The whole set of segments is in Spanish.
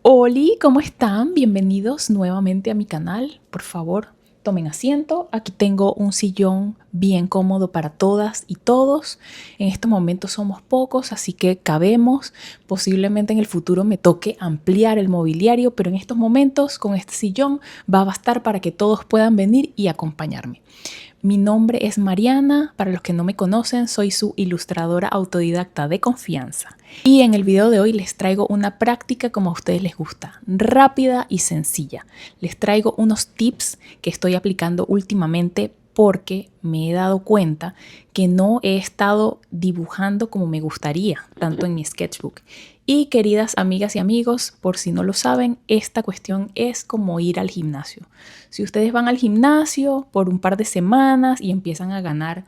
Oli, ¿cómo están? Bienvenidos nuevamente a mi canal. Por favor, tomen asiento. Aquí tengo un sillón bien cómodo para todas y todos. En estos momentos somos pocos, así que cabemos. Posiblemente en el futuro me toque ampliar el mobiliario, pero en estos momentos con este sillón va a bastar para que todos puedan venir y acompañarme. Mi nombre es Mariana, para los que no me conocen, soy su ilustradora autodidacta de confianza. Y en el video de hoy les traigo una práctica como a ustedes les gusta, rápida y sencilla. Les traigo unos tips que estoy aplicando últimamente porque me he dado cuenta que no he estado dibujando como me gustaría, tanto en mi sketchbook. Y queridas amigas y amigos, por si no lo saben, esta cuestión es como ir al gimnasio. Si ustedes van al gimnasio por un par de semanas y empiezan a ganar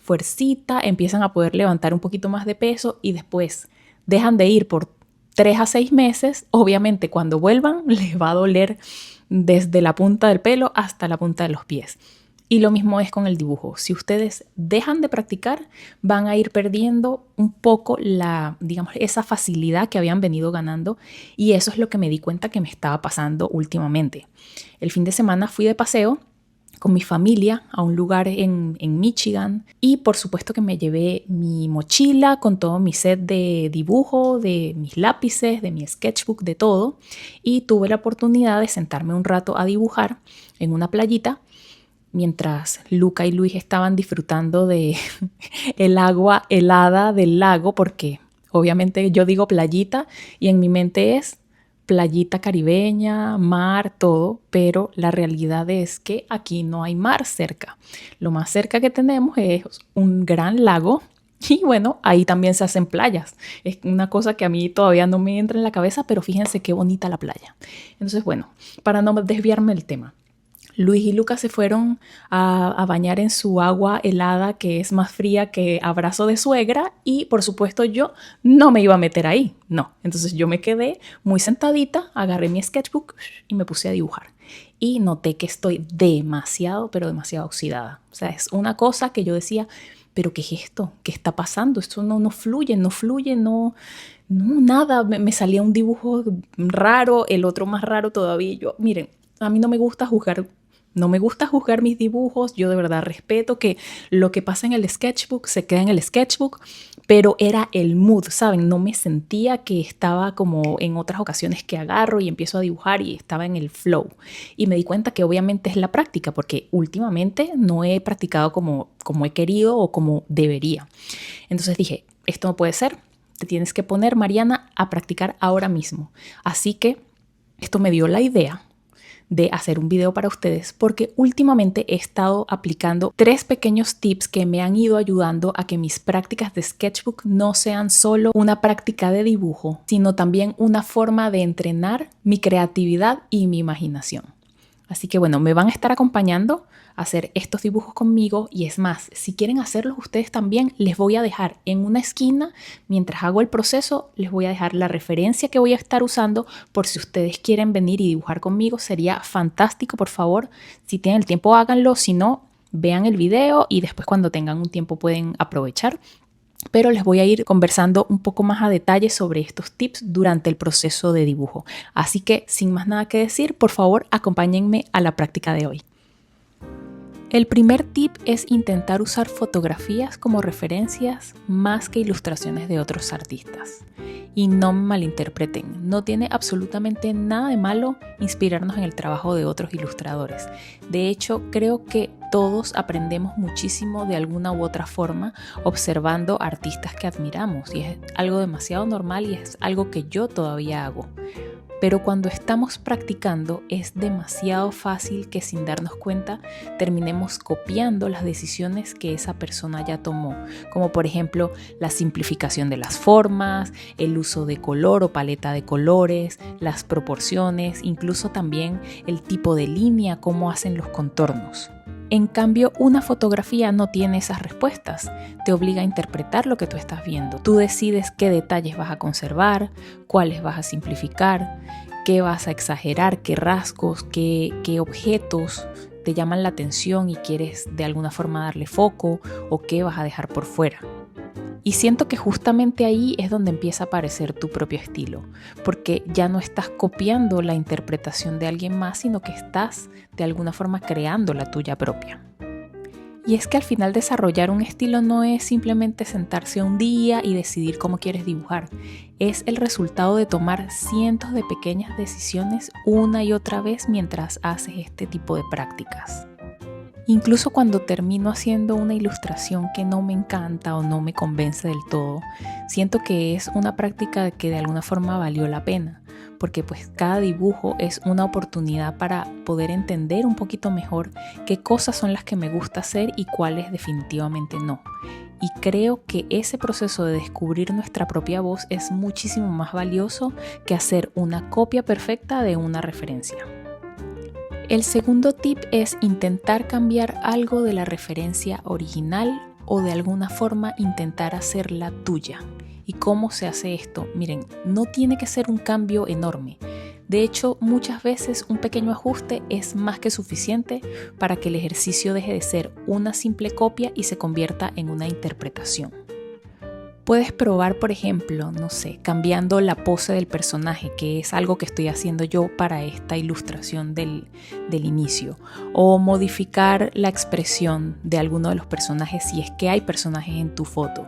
fuercita, empiezan a poder levantar un poquito más de peso y después dejan de ir por 3 a 6 meses, obviamente cuando vuelvan les va a doler desde la punta del pelo hasta la punta de los pies. Y lo mismo es con el dibujo. Si ustedes dejan de practicar, van a ir perdiendo un poco esa facilidad que habían venido ganando. Y eso es lo que me di cuenta que me estaba pasando últimamente. El fin de semana fui de paseo con mi familia a un lugar en Michigan y por supuesto que me llevé mi mochila con todo mi set de dibujo, de mis lápices, de mi sketchbook, de todo, y tuve la oportunidad de sentarme un rato a dibujar en una playita mientras Luca y Luis estaban disfrutando de el agua helada del lago, porque obviamente yo digo playita y en mi mente es playita caribeña, mar, todo, pero la realidad es que aquí no hay mar cerca. Lo más cerca que tenemos es un gran lago y bueno, ahí también se hacen playas. Es una cosa que a mí todavía no me entra en la cabeza, pero fíjense qué bonita la playa. Entonces, bueno, para no desviarme del tema. Luis y Lucas se fueron a bañar en su agua helada que es más fría que abrazo de suegra y por supuesto yo no me iba a meter ahí, no. Entonces yo me quedé muy sentadita, agarré mi sketchbook y me puse a dibujar. Y noté que estoy demasiado, pero demasiado oxidada. O sea, es una cosa que yo decía, pero ¿qué es esto? ¿Qué está pasando? Esto no fluye, nada. Me salía un dibujo raro, el otro más raro todavía. Yo, miren, a mí no me gusta juzgar. No me gusta juzgar mis dibujos, yo de verdad respeto que lo que pasa en el sketchbook se queda en el sketchbook, pero era el mood, ¿saben? No me sentía que estaba como en otras ocasiones que agarro y empiezo a dibujar y estaba en el flow. Y me di cuenta que obviamente es la práctica, porque últimamente no he practicado como he querido o como debería. Entonces dije, esto no puede ser, te tienes que poner, Mariana, a practicar ahora mismo. Así que esto me dio la idea de hacer un video para ustedes porque últimamente he estado aplicando 3 pequeños tips que me han ido ayudando a que mis prácticas de sketchbook no sean solo una práctica de dibujo, sino también una forma de entrenar mi creatividad y mi imaginación. Así que bueno, me van a estar acompañando a hacer estos dibujos conmigo y es más, si quieren hacerlos ustedes también, les voy a dejar en una esquina, mientras hago el proceso, les voy a dejar la referencia que voy a estar usando por si ustedes quieren venir y dibujar conmigo, sería fantástico, por favor, si tienen el tiempo háganlo, si no, vean el video y después cuando tengan un tiempo pueden aprovechar. Pero les voy a ir conversando un poco más a detalle sobre estos tips durante el proceso de dibujo. Así que, sin más nada que decir, por favor, acompáñenme a la práctica de hoy. El primer tip es intentar usar fotografías como referencias más que ilustraciones de otros artistas. Y no me malinterpreten, no tiene absolutamente nada de malo inspirarnos en el trabajo de otros ilustradores. De hecho, creo que todos aprendemos muchísimo de alguna u otra forma observando artistas que admiramos y es algo demasiado normal y es algo que yo todavía hago. Pero cuando estamos practicando es demasiado fácil que sin darnos cuenta terminemos copiando las decisiones que esa persona ya tomó, como por ejemplo la simplificación de las formas, el uso de color o paleta de colores, las proporciones, incluso también el tipo de línea, cómo hacen los contornos. En cambio, una fotografía no tiene esas respuestas, te obliga a interpretar lo que tú estás viendo. Tú decides qué detalles vas a conservar, cuáles vas a simplificar, qué vas a exagerar, qué rasgos, qué objetos te llaman la atención y quieres de alguna forma darle foco o qué vas a dejar por fuera. Y siento que justamente ahí es donde empieza a aparecer tu propio estilo, porque ya no estás copiando la interpretación de alguien más, sino que estás de alguna forma creando la tuya propia. Y es que al final desarrollar un estilo no es simplemente sentarse un día y decidir cómo quieres dibujar. Es el resultado de tomar cientos de pequeñas decisiones una y otra vez mientras haces este tipo de prácticas. Incluso cuando termino haciendo una ilustración que no me encanta o no me convence del todo, siento que es una práctica que de alguna forma valió la pena, porque pues cada dibujo es una oportunidad para poder entender un poquito mejor qué cosas son las que me gusta hacer y cuáles definitivamente no. Y creo que ese proceso de descubrir nuestra propia voz es muchísimo más valioso que hacer una copia perfecta de una referencia. El segundo tip es intentar cambiar algo de la referencia original o de alguna forma intentar hacerla tuya. ¿Y cómo se hace esto? Miren, no tiene que ser un cambio enorme. De hecho, muchas veces un pequeño ajuste es más que suficiente para que el ejercicio deje de ser una simple copia y se convierta en una interpretación. Puedes probar, por ejemplo, no sé, cambiando la pose del personaje, que es algo que estoy haciendo yo para esta ilustración del inicio, o modificar la expresión de alguno de los personajes si es que hay personajes en tu foto.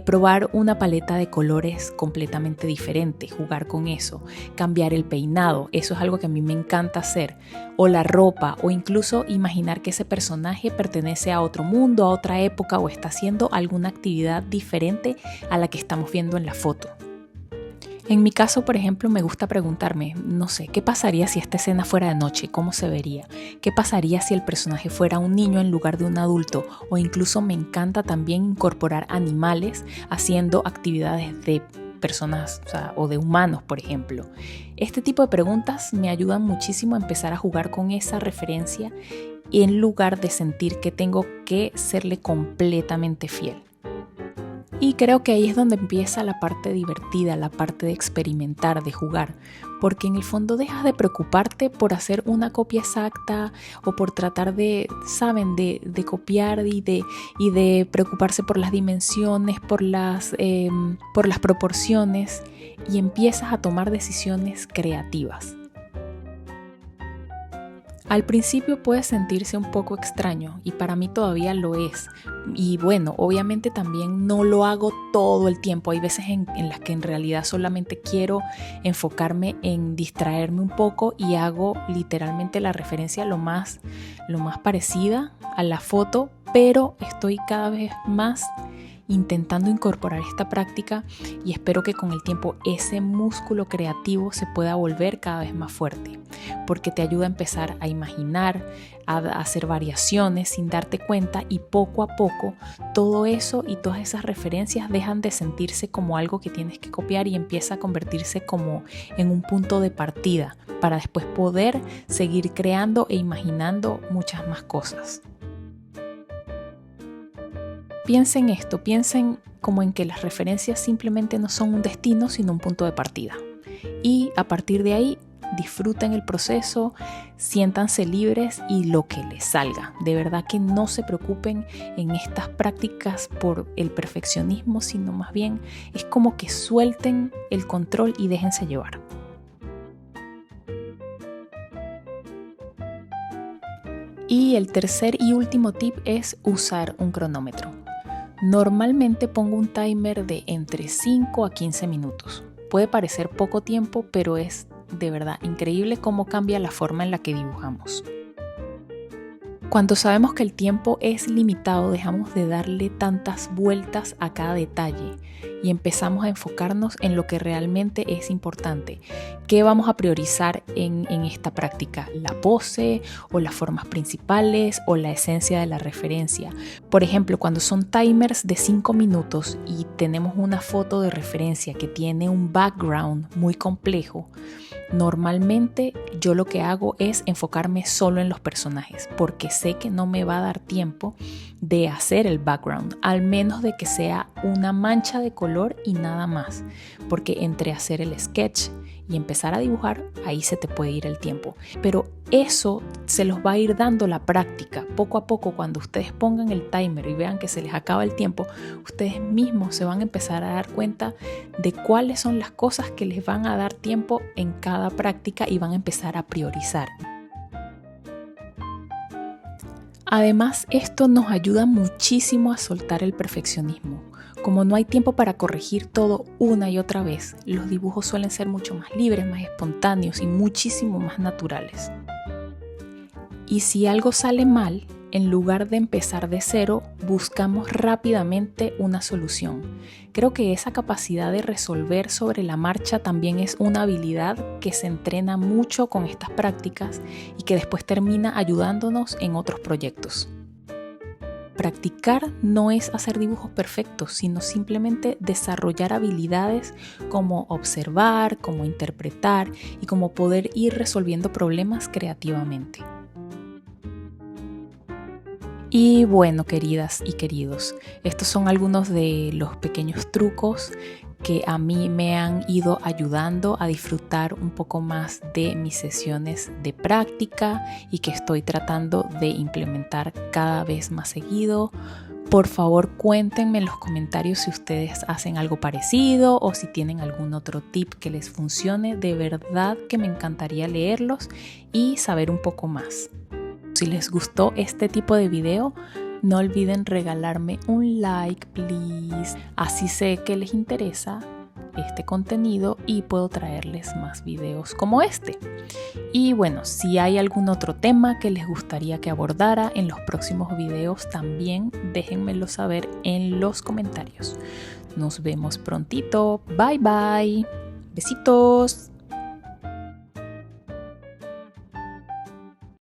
Probar una paleta de colores completamente diferente, jugar con eso, cambiar el peinado, eso es algo que a mí me encanta hacer, o la ropa, o incluso imaginar que ese personaje pertenece a otro mundo, a otra época, o está haciendo alguna actividad diferente a la que estamos viendo en la foto. En mi caso, por ejemplo, me gusta preguntarme, no sé, ¿qué pasaría si esta escena fuera de noche? ¿Cómo se vería? ¿Qué pasaría si el personaje fuera un niño en lugar de un adulto? O incluso me encanta también incorporar animales haciendo actividades de personas, o de humanos, por ejemplo. Este tipo de preguntas me ayudan muchísimo a empezar a jugar con esa referencia en lugar de sentir que tengo que serle completamente fiel. Y creo que ahí es donde empieza la parte divertida, la parte de experimentar, de jugar, porque en el fondo dejas de preocuparte por hacer una copia exacta o por tratar de copiar y de preocuparse por las dimensiones, por las proporciones, y empiezas a tomar decisiones creativas. Al principio puede sentirse un poco extraño y para mí todavía lo es. Y bueno, obviamente también no lo hago todo el tiempo. Hay veces en las que en realidad solamente quiero enfocarme en distraerme un poco y hago literalmente la referencia lo más parecida a la foto, pero estoy cada vez más intentando incorporar esta práctica y espero que con el tiempo ese músculo creativo se pueda volver cada vez más fuerte, porque te ayuda a empezar a imaginar, a hacer variaciones sin darte cuenta, y poco a poco todo eso y todas esas referencias dejan de sentirse como algo que tienes que copiar y empieza a convertirse como en un punto de partida para después poder seguir creando e imaginando muchas más cosas. Piensen esto, piensen como en que las referencias simplemente no son un destino, sino un punto de partida. Y a partir de ahí, disfruten el proceso, siéntanse libres y lo que les salga. De verdad que no se preocupen en estas prácticas por el perfeccionismo, sino más bien es como que suelten el control y déjense llevar. Y el tercer y último tip es usar un cronómetro. Normalmente pongo un timer de entre 5 a 15 minutos. Puede parecer poco tiempo, pero es de verdad increíble cómo cambia la forma en la que dibujamos. Cuando sabemos que el tiempo es limitado, dejamos de darle tantas vueltas a cada detalle y empezamos a enfocarnos en lo que realmente es importante. ¿Qué vamos a priorizar en esta práctica? ¿La pose o las formas principales o la esencia de la referencia? Por ejemplo, cuando son timers de 5 minutos y tenemos una foto de referencia que tiene un background muy complejo, normalmente yo lo que hago es enfocarme solo en los personajes, porque sé que no me va a dar tiempo de hacer el background, al menos de que sea una mancha de color color y nada más, porque entre hacer el sketch y empezar a dibujar, ahí se te puede ir el tiempo. Pero eso se los va a ir dando la práctica. Poco a poco, cuando ustedes pongan el timer y vean que se les acaba el tiempo, ustedes mismos se van a empezar a dar cuenta de cuáles son las cosas que les van a dar tiempo en cada práctica y van a empezar a priorizar. Además, esto nos ayuda muchísimo a soltar el perfeccionismo. Como no hay tiempo para corregir todo una y otra vez, los dibujos suelen ser mucho más libres, más espontáneos y muchísimo más naturales. Y si algo sale mal, en lugar de empezar de cero, buscamos rápidamente una solución. Creo que esa capacidad de resolver sobre la marcha también es una habilidad que se entrena mucho con estas prácticas y que después termina ayudándonos en otros proyectos. Practicar no es hacer dibujos perfectos, sino simplemente desarrollar habilidades como observar, como interpretar y como poder ir resolviendo problemas creativamente. Y bueno, queridas y queridos, estos son algunos de los pequeños trucos que a mí me han ido ayudando a disfrutar un poco más de mis sesiones de práctica y que estoy tratando de implementar cada vez más seguido. Por favor, cuéntenme en los comentarios si ustedes hacen algo parecido o si tienen algún otro tip que les funcione. De verdad que me encantaría leerlos y saber un poco más. Si les gustó este tipo de video, no olviden regalarme un like, please. Así sé que les interesa este contenido y puedo traerles más videos como este. Y bueno, si hay algún otro tema que les gustaría que abordara en los próximos videos, también déjenmelo saber en los comentarios. Nos vemos prontito. Bye bye. Besitos.